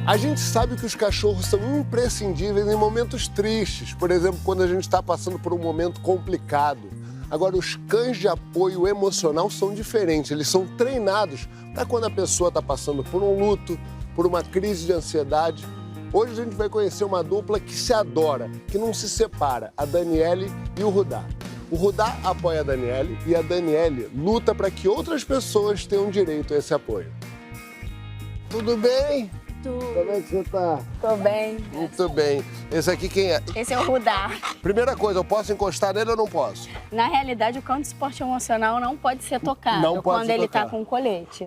A gente sabe que os cachorros são imprescindíveis em momentos tristes, por exemplo, quando a gente está passando por um momento complicado. Agora, os cães de apoio emocional são diferentes, eles são treinados para quando a pessoa está passando por um luto, por uma crise de ansiedade. Hoje a gente vai conhecer uma dupla que se adora, que não se separa, a Daniele e o Rudá. O Rudá apoia a Daniele e a Daniele luta para que outras pessoas tenham direito a esse apoio. Tudo bem? Tudo. Como é que você tá? Tô bem. Muito bem. Esse aqui quem é? Esse é o Rudá. Primeira coisa, eu posso encostar nele ou não posso? Na realidade, o cão de esporte emocional não pode ser tocado Não pode quando ser ele tocado. tá com colete.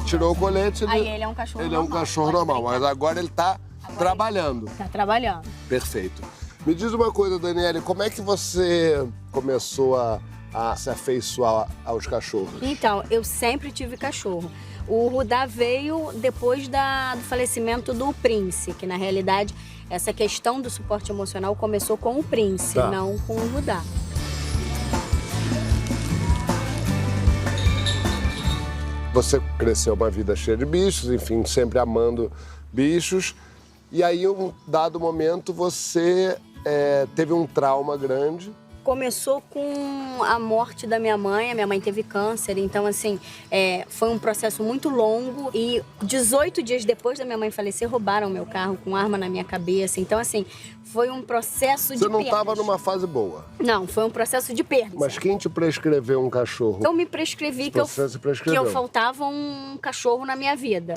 Tirou o colete, Aí ele é um cachorro ele é um normal, cachorro pode normal, brincar. mas agora ele tá trabalhando. Tá trabalhando. Perfeito. Me diz uma coisa, Daniele, como é que você começou a se afeiçoar aos cachorros? Então, eu sempre tive cachorro. O Rudá veio depois do falecimento do Prince, que na realidade essa questão do suporte emocional começou com o Prince, Tá. não com o Rudá. Você cresceu uma vida cheia de bichos, enfim, sempre amando bichos. E aí, um dado momento, você teve um trauma grande. Começou com a morte da minha mãe. A minha mãe teve câncer, então, assim, foi um processo muito longo. E 18 dias depois da minha mãe falecer, roubaram meu carro com arma na minha cabeça. Então, assim, foi um processo de Você não perdas. estava numa fase boa. Não, foi um processo de perdas. Mas quem te prescreveu um cachorro? Eu me prescrevi que Você se prescreveu. faltava um cachorro na minha vida.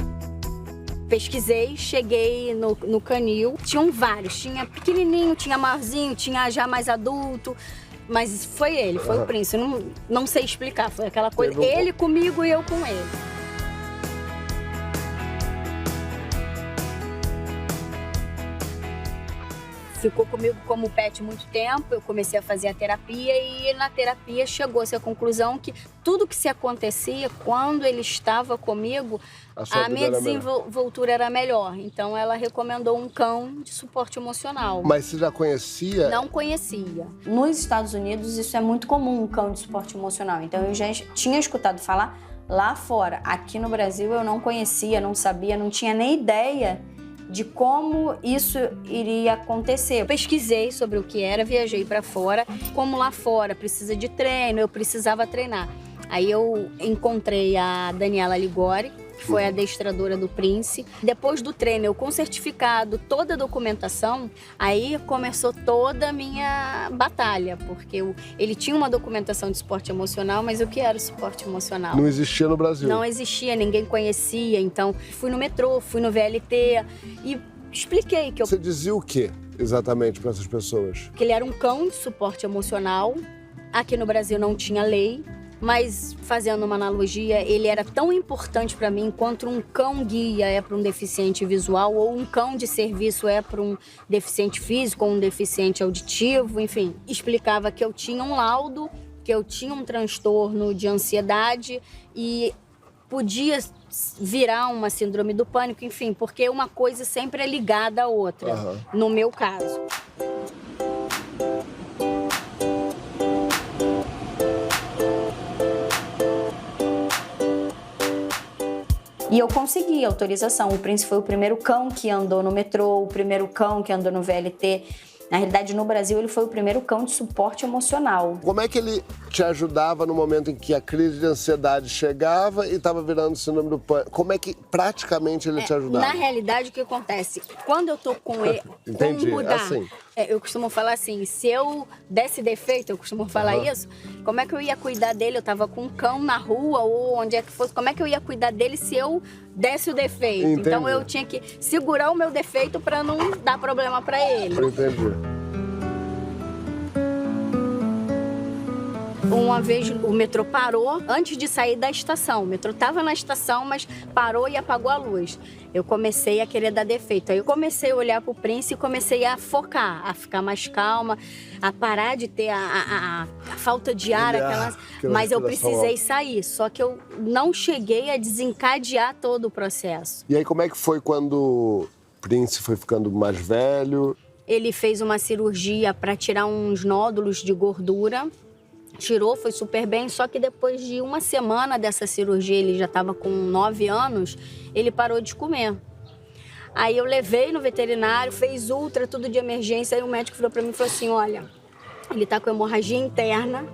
Pesquisei, cheguei no canil. Tinham vários. Tinha pequenininho, tinha maiorzinho, tinha já mais adulto. Mas foi ele, foi o Prince. Eu não sei explicar. Foi aquela coisa, Teve um- ele comigo e eu com ele. Ficou comigo como pet muito tempo, eu comecei a fazer a terapia e na terapia chegou-se à conclusão que tudo que se acontecia quando ele estava comigo, A sua a vida minha era melhor. desenvoltura era melhor. Então ela recomendou um cão de suporte emocional. Mas você já conhecia? Não conhecia. Nos Estados Unidos isso é muito comum, um cão de suporte emocional. Então eu já tinha escutado falar lá fora. Aqui no Brasil eu não conhecia, não sabia, não tinha nem ideia de como isso iria acontecer. Eu pesquisei sobre o que era, viajei para fora. Como lá fora precisa de treino, eu precisava treinar. Aí eu encontrei a Daniela Ligori, que foi a adestradora do Prince. Depois do treino, eu com certificado, toda a documentação, aí começou toda a minha batalha, porque ele tinha uma documentação de suporte emocional, mas o que era o suporte emocional? Não existia no Brasil. Não existia, ninguém conhecia, então fui no metrô, fui no VLT e expliquei que Você dizia o quê exatamente para essas pessoas? que ele era um cão de suporte emocional. Aqui no Brasil não tinha lei, mas fazendo uma analogia, ele era tão importante para mim quanto um cão guia é para um deficiente visual ou um cão de serviço é para um deficiente físico ou um deficiente auditivo, enfim. Explicava que eu tinha um laudo, que eu tinha um transtorno de ansiedade e podia virar uma síndrome do pânico, enfim, porque uma coisa sempre é ligada à outra, no meu caso. E eu consegui autorização. O Prince foi o primeiro cão que andou no metrô, o primeiro cão que andou no VLT. Na realidade, no Brasil, ele foi o primeiro cão de suporte emocional. Como é que ele te ajudava no momento em que a crise de ansiedade chegava e estava virando síndrome do pânico? Como é que praticamente ele te ajudava? Na realidade, o que acontece? Quando eu tô com ele, Entendi, com o Rudá, assim. eu costumo falar assim, se eu desse defeito, eu costumo falar isso, como é que eu ia cuidar dele? Eu tava com um cão na rua ou onde é que fosse, como é que eu ia cuidar dele se eu desse o defeito? Entendi. Então eu tinha que segurar o meu defeito para não dar problema para ele. Entendi. Uma vez o metrô parou antes de sair da estação. O metrô estava na estação, mas parou e apagou a luz. Eu comecei a querer dar defeito. Aí eu comecei a olhar pro Prince e comecei a focar, a ficar mais calma, a parar de ter a falta de ar, aquela mas eu precisei sair. Só que eu não cheguei a desencadear todo o processo. E aí, como é que foi quando o Prince foi ficando mais velho? Ele fez uma cirurgia para tirar uns nódulos de gordura. tirou, foi super bem, só que depois de uma semana dessa cirurgia, ele já estava com 9 anos, ele parou de comer. Aí eu levei no veterinário, fez ultra, tudo de emergência, aí o médico falou pra mim, falou assim, olha, ele tá com hemorragia interna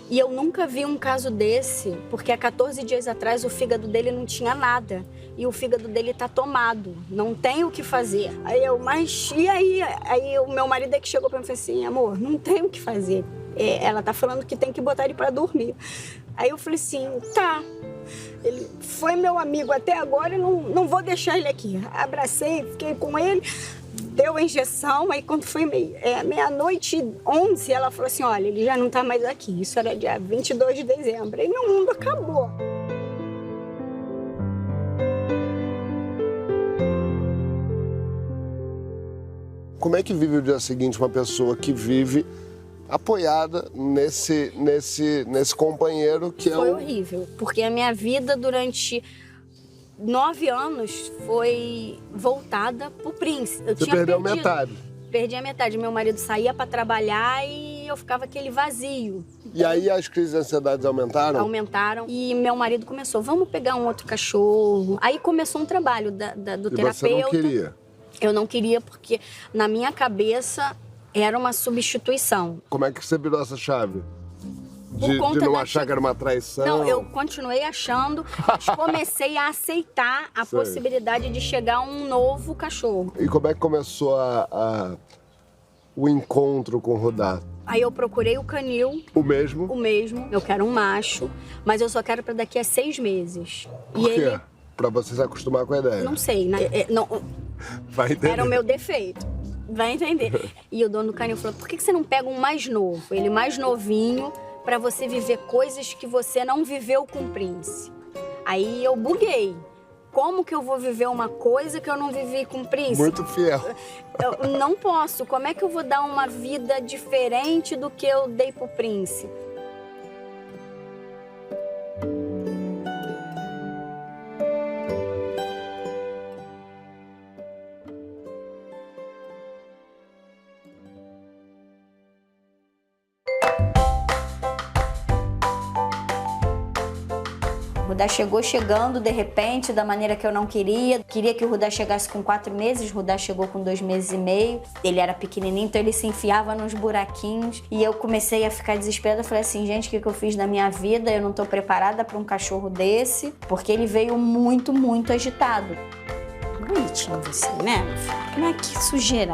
e eu nunca vi um caso desse, porque há 14 dias atrás o fígado dele não tinha nada e o fígado dele tá tomado, não tem o que fazer. Aí eu, mas e aí? Aí o meu marido é que chegou pra mim e falou assim, amor, não tem o que fazer. Ela tá falando que tem que botar ele pra dormir. Aí eu falei assim, tá. Ele foi meu amigo até agora e não vou deixar ele aqui. Abracei, fiquei com ele, deu a injeção. Aí quando foi meia-noite 11, ela falou assim, olha, ele já não tá mais aqui. Isso era dia 22 de dezembro. Aí meu mundo acabou. Como é que vive o dia seguinte uma pessoa que vive apoiada nesse companheiro que é Foi horrível, porque a minha vida durante 9 anos foi voltada pro príncipe. Você perdeu metade. Perdi a metade. Meu marido saía para trabalhar e eu ficava aquele vazio. E aí as crises de ansiedade aumentaram? Aumentaram. E meu marido começou, vamos pegar um outro cachorro. Aí começou um trabalho do terapeuta. E você não queria? Eu não queria porque na minha cabeça era uma substituição. Como é que você virou essa chave? De não achar que era uma traição? Não, eu continuei achando, mas comecei a aceitar a possibilidade de chegar um novo cachorro. E como é que começou o encontro com o Rudá? Aí eu procurei o canil. O mesmo? O mesmo. Eu quero um macho, mas eu só quero para daqui a 6 meses. Por quê? Ele... Pra você se acostumar com a ideia? Não sei, né? Não... Vai entender. Era o meu defeito. Vai entender. E o dono do canil falou, por que você não pega um mais novo? Ele mais novinho, pra você viver coisas que você não viveu com o príncipe. Aí eu buguei. Como que eu vou viver uma coisa que eu não vivi com o príncipe? Muito fiel. Eu não posso. Como é que eu vou dar uma vida diferente do que eu dei pro príncipe? O Rudá chegou chegando, de repente, da maneira que eu não queria. Queria que o Rudá chegasse com 4 meses, o Rudá chegou com 2 meses e meio. Ele era pequenininho, então ele se enfiava nos buraquinhos. E eu comecei a ficar desesperada. Eu falei assim, gente, o que eu fiz na minha vida? Eu não tô preparada para um cachorro desse. Porque ele veio muito, muito agitado. Bonitinho você, né? Não é que sujeira.